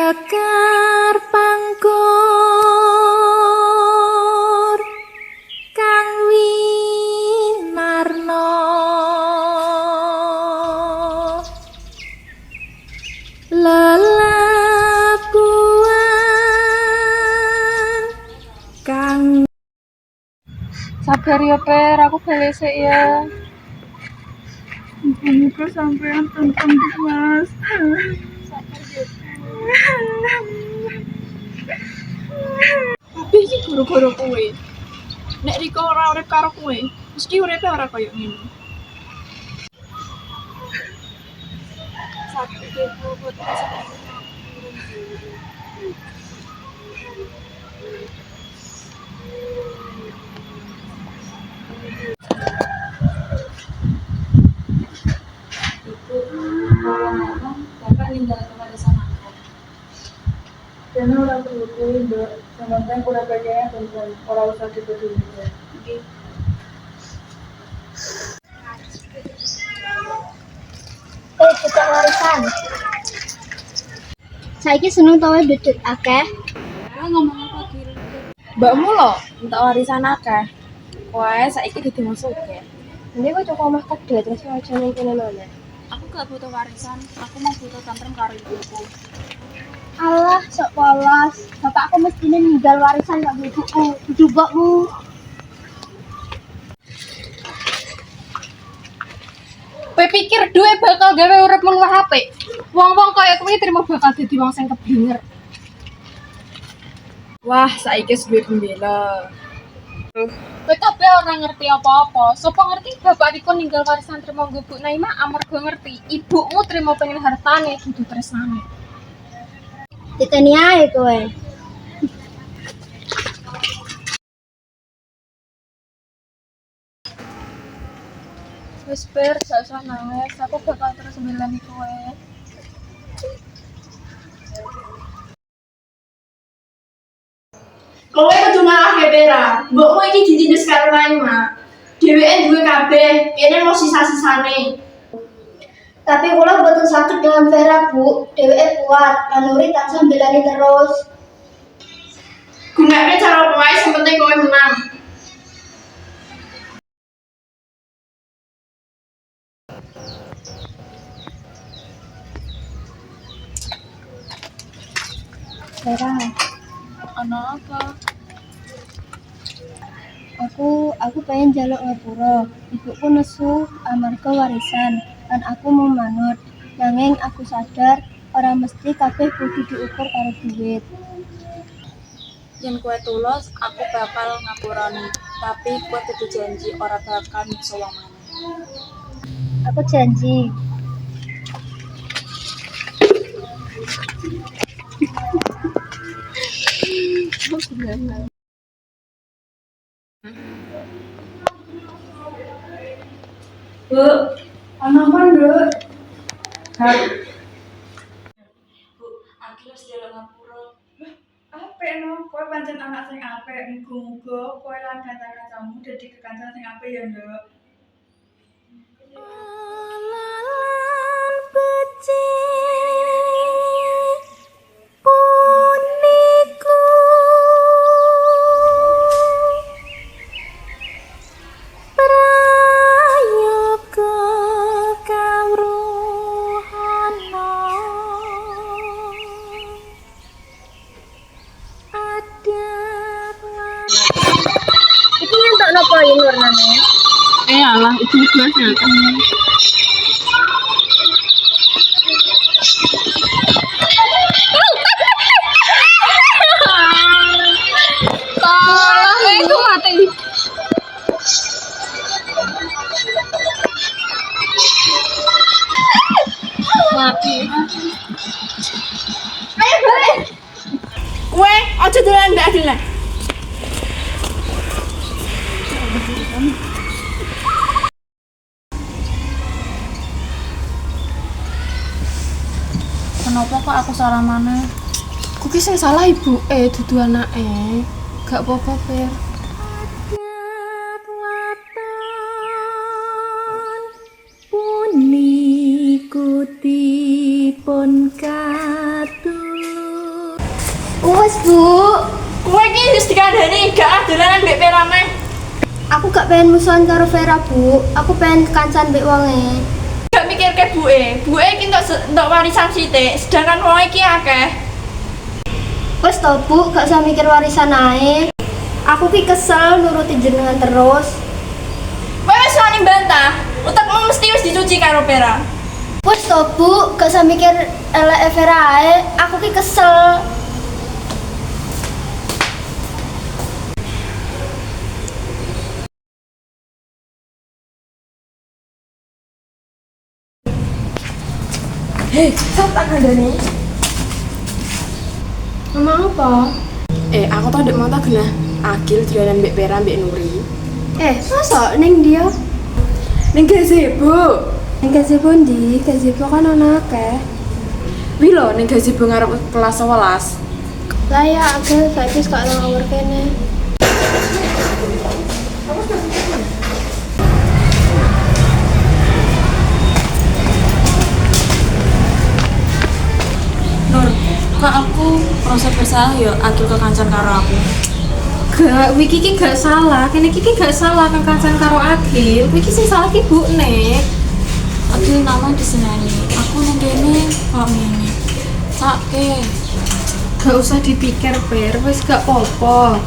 Sekar Pangkur Kang Winarno lelabuhan Kang. Sabar ya Per, aku balik sik ya. Muka sampean tentang Mas. Tapi iki guru-guru kowe. Nek Riko ora urip karo kowe, mesti uripe ora koyo ngene. Sakit bobot Bapak ninggal warisan aku. Karena orang perlu Mbak, sementara kurang bagiannya tentang orang usah dipeduli. Nggih. Kita warisan. Saiki seneng tau duit akeh. Ngomong apa Gil? Mbakmu loh, entak warisan akeh. Wae saiki dadi masuke. Ini kok cukup omah kedhe terus aja ning kene mana. Aku gak butuh warisan, aku mau butuh tentrem karo ibuku. Allah, sok polos. Bapakku mestine ninggal warisan karo ibuku, kudu mbokmu. Kowe pikir duwe bakal gawe uripmu luwih apik? Wong-wong kaya kowe trimo bakal dadi wong sing keblinger. Wah, saiki duwe pembela. Kowe kabeh ora ngerti apa-apa. Sopo ngerti bapak Riko ninggal warisan trimo nggo Bu Naima amarga ngerti ibumu trimo pengen hartane dudu tresnane. Diteni ae kowe. Wis Per, gak usah nangis. Aku bakal terus mbelani kowe. Kowe kudu ngalahke Pera. Mbokmu iki ditindas karo Naima. Dheweke duwe kabeh, kene mau sisa-sisane. Tapi kula mboten saged dengan Vera, Bu. Dheweke kuat, lan Nuri tansah mbelani terus. Gunakne cara wae sing penting kowe menang. Vera, Ana apa? aku pengen njaluk ngapura. Ibuku nesu amarga warisan, lan aku mau manut. Nanging aku sadar ora mesti kabeh kudu diukur karo duit. Yen kowe tulus, aku bakal ngapurani. Tapi kowe kudu janji ora bakal nyiksa wong maneh. Aku janji. Bu, ana apa, Nduk? Bu, aku wis njaluk ngapura. Apik no, kowe pancen anak sing apik. Muga-muga kowe lan kanca-kancamu dadi kekancan sing apik ya, Nduk. Lalan becik puniku prayoga kawruhana adab lan. Iki entuk napa yen warnane? Alah, itu biasa kan. Tolong, itu mati. Mati. Ayo balik. Kowe aja dolan ndak adil. Kenapa kok aku salah mana? Ku ki sing salah ibu dudu anake. Gak apa-apa, Per. Adab waton puniku dipun katulung Wes Bu, Kowe iki wis dikandani gak ah dolanan mbek Vera meh. aku gak pengen musuhan karo Vera Bu, aku pengen kancan mbek wonge. Gak mikir ke buke iki entuk warisan sithik, sedangkan wong iki akeh. Wes to Bu, gak usah mikir warisan ae. Aku ki kesel nuruti jenengan terus. Kowe wis wani bantah, utekmu mesti wis dicuci karo Vera. Wes to Bu, gak usah mikir elek Vera ae, aku ki kesel. Hei, sok tak kandani. Emang apa? Aku tau ndek mau tak genah Agil dolanan mbek Vera mbek Nuri. Masa ning dia? Ning gazebo. Ning gazebo ndi? Gazebo kan ana akeh. Wi lho ning gazebo ngarep kelas 11. Lah ya agel saiki gak ana ngawur kene. Nur, kok aku merasa bersalah ya Agil kekancan karo aku. Gak, Wiki ki gak salah, kene iki gak salah kangkancan karo Agil. Wiki sing salah ki Bu Nek. Agil nama disenani. Aku ning kene kok ngene. Sake. Gak usah dipikir, Per, wis gak apa-apa.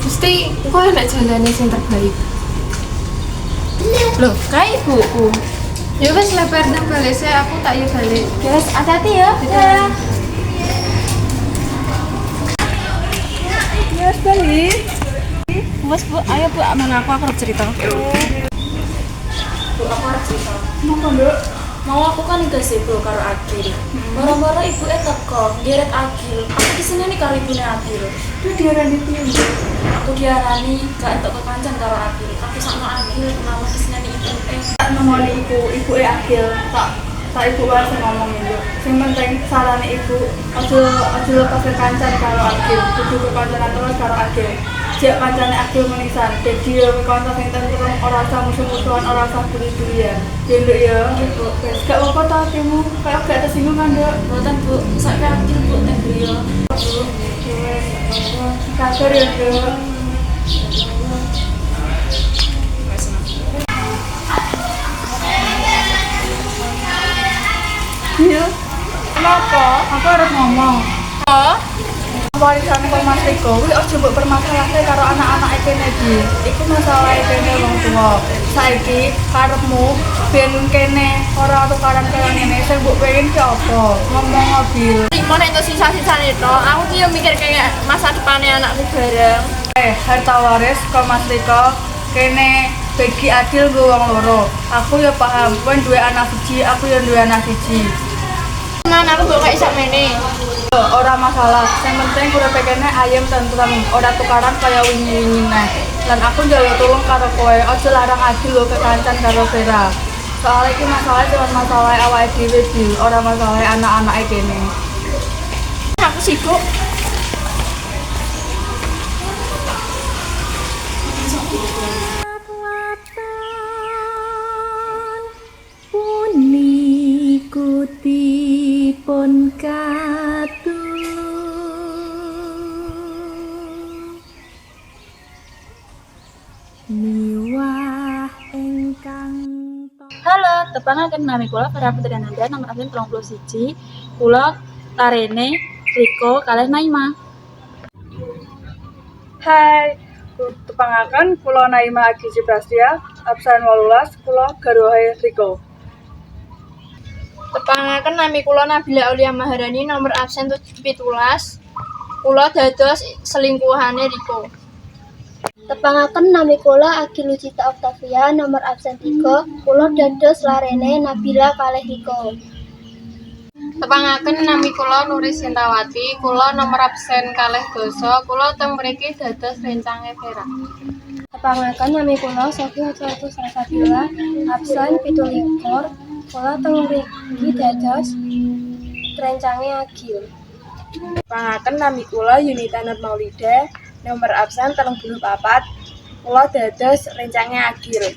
Mesti kok enak jalane sing terbaik. Loh, kayak ibuku. Ya wis leper nang balik saya, aku tak yo balik. Guys, hati-hati ya. Ya. Yes, balik. Mas Bu, ayo Bu, aman aku harus cerita. Bu, aku arep cerita. Monggo, Nduk. Mau aku kan gazebo karo Agil. Moro-moro ibuke teko, ngeret Agil. Aku diseneni karo ibune Agil. Itu diarani piye? Aku diarani gak entuk kekancan karo Agil. Aku sakno Agil kenapa diseneni ibuke. Tak nemoni ibuke Agil. Tak ibu wae sing ngomong Nduk. Sing penting sarane ibu aja lepas kancan karo Agil. Kudu kekancanan terus karo Agil. Jek kancane Agil menisan. Dadi yo kanca sing tentrem, ora usah musuh-musuhan, ora usah buli-bulian. Ya Nduk ya, wis gak apa-apa ta hatimu. Kayak gak tersinggung kan, Nduk. Mboten Bu, sak Agil Bu nek griya. Sabar ya, Nduk. Iya. Kenapa? Aku harus ngomong. Oh, Warisan kok Mas Riko, kuwi aja mbok permasalahke karo anak-anak kene iki. Iku masalah kene wong tuwa. Saiki karepmu ben kene ora tukaran kaya ngene, sing mbok pengen ki apa? Ngomong mobil. mau nek entuk sisa-sisane to, aku ki yo mikir kayak masa depane anakku bareng. Harta waris kok Mas Riko kene bagi adil nggo wong loro. Aku ya paham, kowe duwe anak siji, aku ya duwe anak siji. Tenan aku mbok kayak sakmene. Ora masalah, yang penting uripe kene ayem tentrem, ora tukaran kaya wingi-wingi neh. Lan aku njaluk tulung karo kowe, aja larang Adil lho kekancan karo Vera. Soalnya iki masalah cuma masalah awake dhewe Dil, ora masalah anak-anake kene. Aku sibuk. Punikutipun katu miwah ingkang Halo, tepangaken nami kula Vera Putri Ananda nomor absen 31. Kula Tarene Riko kalih Naima. Hai, tepangaken kula Naima Agiji Prastia, absen 18, kula Garwahe Riko. Tepangaken nami kula Nabila Aulia Maharani nomor absen 17. Kula dados selingkuhane Riko. Tepangaken nami kula Agi Lucita Octavia nomor absen 3, kula dados larene Nabila kalih Riko. Tepangaken nami kula Nuri Sintawati, kula nomor absen kalih dasa, kula teng mriki dados rencange Vera. Tepangaken nami kula Sofi Hajatu Sarasabila absen 17, kula teng mriki dados rencange Agil. Pangaken nami kula Yunita Nur Maulida nomor absen 34. Kula dados rencange Agil.